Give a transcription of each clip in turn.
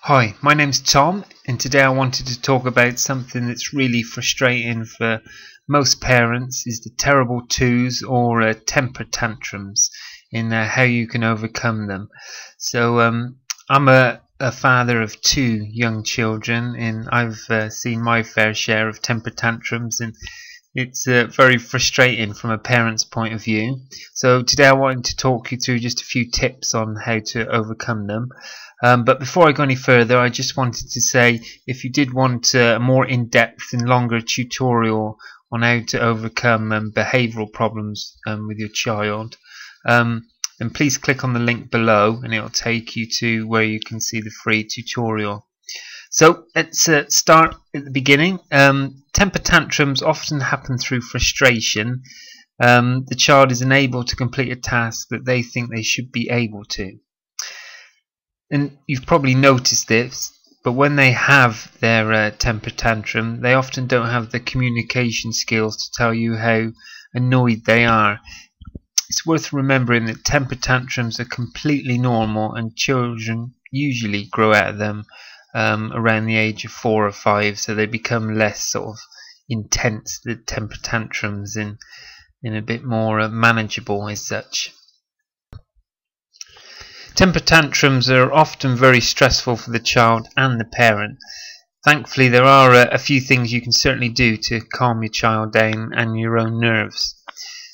Hi, my name's Tom, and today I wanted to talk about something that's really frustrating for most parents is the terrible twos or temper tantrums in how you can overcome them. So I'm a father of two young children, and I've seen my fair share of temper tantrums, and it's very frustrating from a parent's point of view. So today I wanted to talk you through just a few tips on how to overcome them. But before I go any further, I just wanted to say, if you did want a more in-depth and longer tutorial on how to overcome behavioural problems with your child, then please click on the link below and it will take you to where you can see the free tutorial. So let's start at the beginning. Temper tantrums often happen through frustration. The child is unable to complete a task that they think they should be able to. And you've probably noticed this, but when they have their temper tantrum, they often don't have the communication skills to tell you how annoyed they are. It's worth remembering that temper tantrums are completely normal, and children usually grow out of them around the age of 4 or 5, so they become less sort of intense, the temper tantrums, and a bit more manageable as such. Temper tantrums are often very stressful for the child and the parent. Thankfully, there are a few things you can certainly do to calm your child down and your own nerves.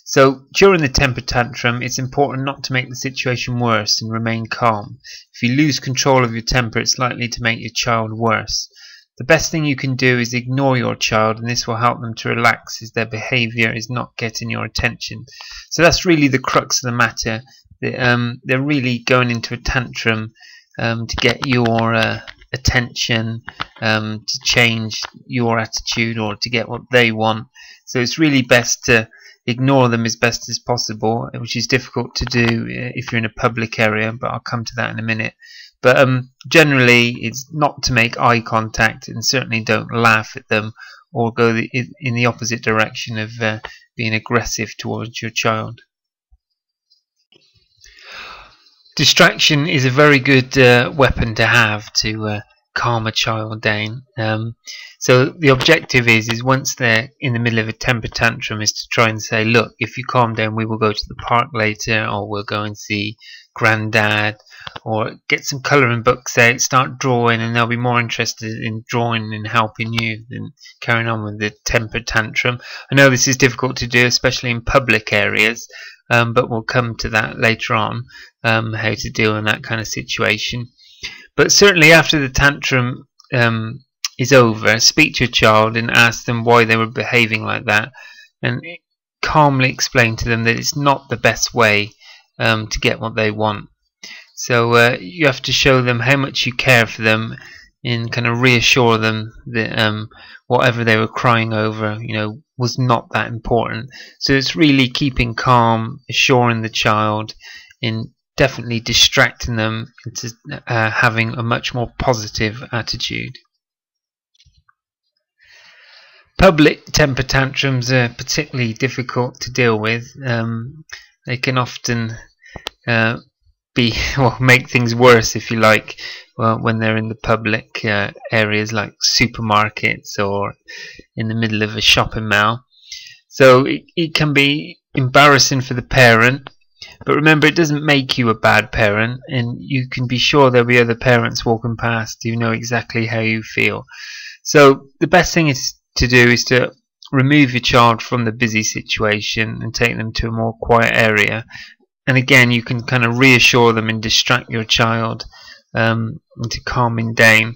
So during the temper tantrum, it's important not to make the situation worse and remain calm. If you lose control of your temper, it's likely to make your child worse. The best thing you can do is ignore your child, and this will help them to relax as their behaviour is not getting your attention. So that's really the crux of the matter. They're really going into a tantrum to get your attention, to change your attitude, or to get what they want. So it's really best to ignore them as best as possible, which is difficult to do if you're in a public area, but I'll come to that in a minute. But generally it's not to make eye contact, and certainly don't laugh at them or go in the opposite direction of being aggressive towards your child. Distraction is a very good weapon to have to calm a child down. So the objective is once they're in the middle of a temper tantrum, is to try and say, look, if you calm down, we will go to the park later, or we'll go and see Granddad, or get some colouring books out, start drawing, and they'll be more interested in drawing and helping you than carrying on with the temper tantrum. I know this is difficult to do, especially in public areas, but we'll come to that later on, how to deal in that kind of situation. But certainly after the tantrum is over, speak to your child and ask them why they were behaving like that, and calmly explain to them that it's not the best way to get what they want. So you have to show them how much you care for them, and kind of reassure them that whatever they were crying over, was not that important. So it's really keeping calm, assuring the child, and definitely distracting them into having a much more positive attitude. Public temper tantrums are particularly difficult to deal with. They can often make things worse, if you like, when they're in the public areas like supermarkets or in the middle of a shopping mall. So it can be embarrassing for the parent, but remember, it doesn't make you a bad parent, and you can be sure there'll be other parents walking past who know exactly how you feel. So the best thing to do is to remove your child from the busy situation and take them to a more quiet area. And again, you can kind of reassure them and distract your child into calming down,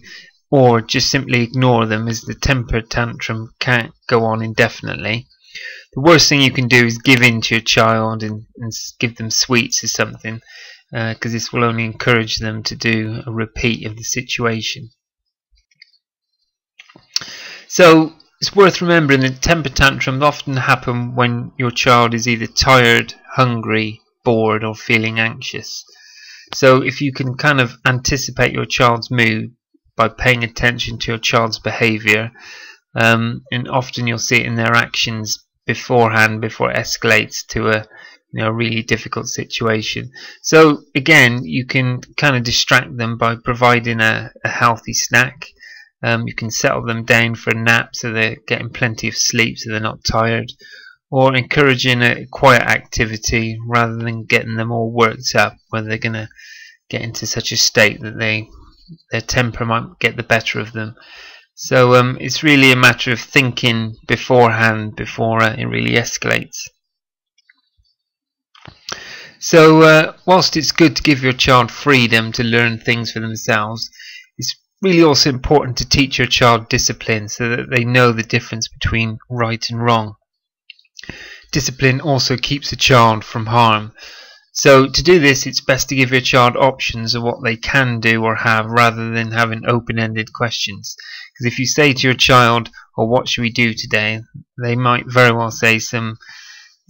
or just simply ignore them, as the temper tantrum can't go on indefinitely. The worst thing you can do is give in to your child and give them sweets or something, because this will only encourage them to do a repeat of the situation. So it's worth remembering that temper tantrums often happen when your child is either tired, hungry, bored, or feeling anxious. So if you can kind of anticipate your child's mood by paying attention to your child's behaviour, and often you'll see it in their actions beforehand, before it escalates to a really difficult situation. So again, you can kind of distract them by providing a healthy snack. You can settle them down for a nap so they're getting plenty of sleep so they're not tired, or encouraging a quiet activity rather than getting them all worked up where they're going to get into such a state that their temper might get the better of them. So it's really a matter of thinking beforehand before it really escalates. So whilst it's good to give your child freedom to learn things for themselves, it's really also important to teach your child discipline so that they know the difference between right and wrong. Discipline also keeps the child from harm. So to do this, it's best to give your child options of what they can do or have rather than having open-ended questions. Because if you say to your child, "Well, what should we do today?" they might very well say some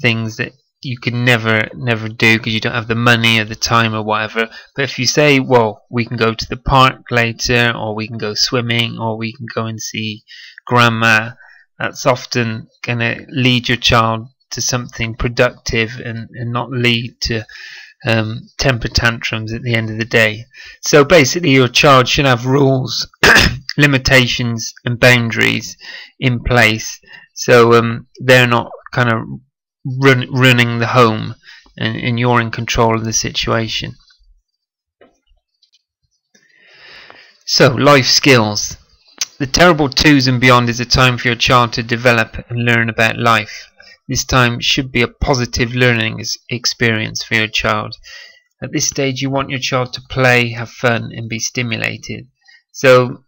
things that you can never do because you don't have the money or the time or whatever. But if you say, "Well, we can go to the park later, or we can go swimming, or we can go and see grandma," that's often going to lead your child to something productive and not lead to temper tantrums at the end of the day. So basically your child should have rules, limitations and boundaries in place, so they're not kind of running the home and you're in control of the situation. So life skills. The Terrible Twos and beyond is a time for your child to develop and learn about life. This time should be a positive learning experience for your child. At this stage you want your child to play, have fun and be stimulated. So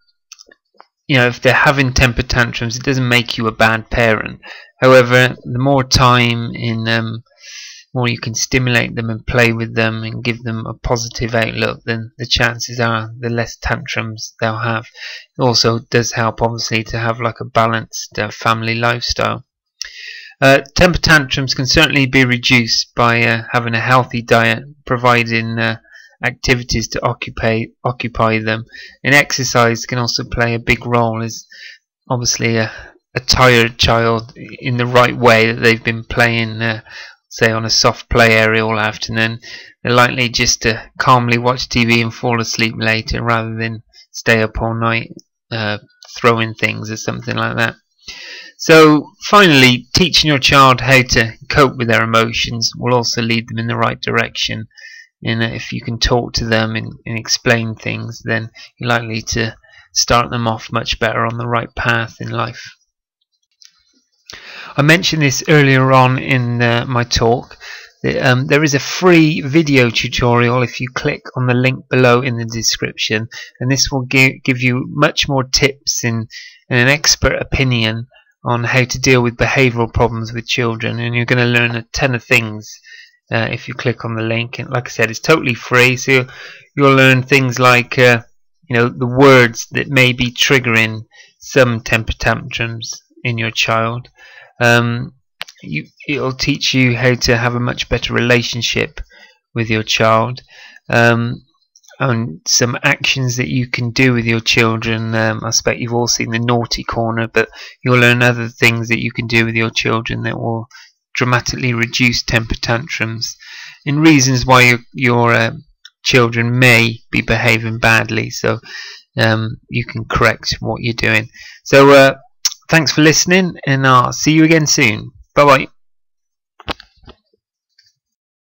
if they're having temper tantrums, it doesn't make you a bad parent. However, the more time more you can stimulate them and play with them and give them a positive outlook, then the chances are the less tantrums they'll have. It also does help obviously to have like a balanced family lifestyle. Temper tantrums can certainly be reduced by having a healthy diet, providing activities to occupy them, and exercise can also play a big role, as obviously a tired child in the right way that they've been playing say on a soft play area all afternoon, they're likely just to calmly watch TV and fall asleep later rather than stay up all night throwing things or something like that. So finally, teaching your child how to cope with their emotions will also lead them in the right direction. And if you can talk to them and explain things, then you're likely to start them off much better on the right path in life. I mentioned this earlier on in my talk. There is a free video tutorial if you click on the link below in the description, and this will give you much more tips and an expert opinion on how to deal with behavioural problems with children, and you're going to learn a ton of things if you click on the link. And like I said, it's totally free, so you'll learn things like the words that may be triggering some temper tantrums in your child. It'll teach you how to have a much better relationship with your child, and some actions that you can do with your children. I expect you've all seen the naughty corner, but you'll learn other things that you can do with your children that will dramatically reduce temper tantrums, and reasons why your children may be behaving badly, so you can correct what you're doing. So thanks for listening, and I'll see you again soon. Bye bye.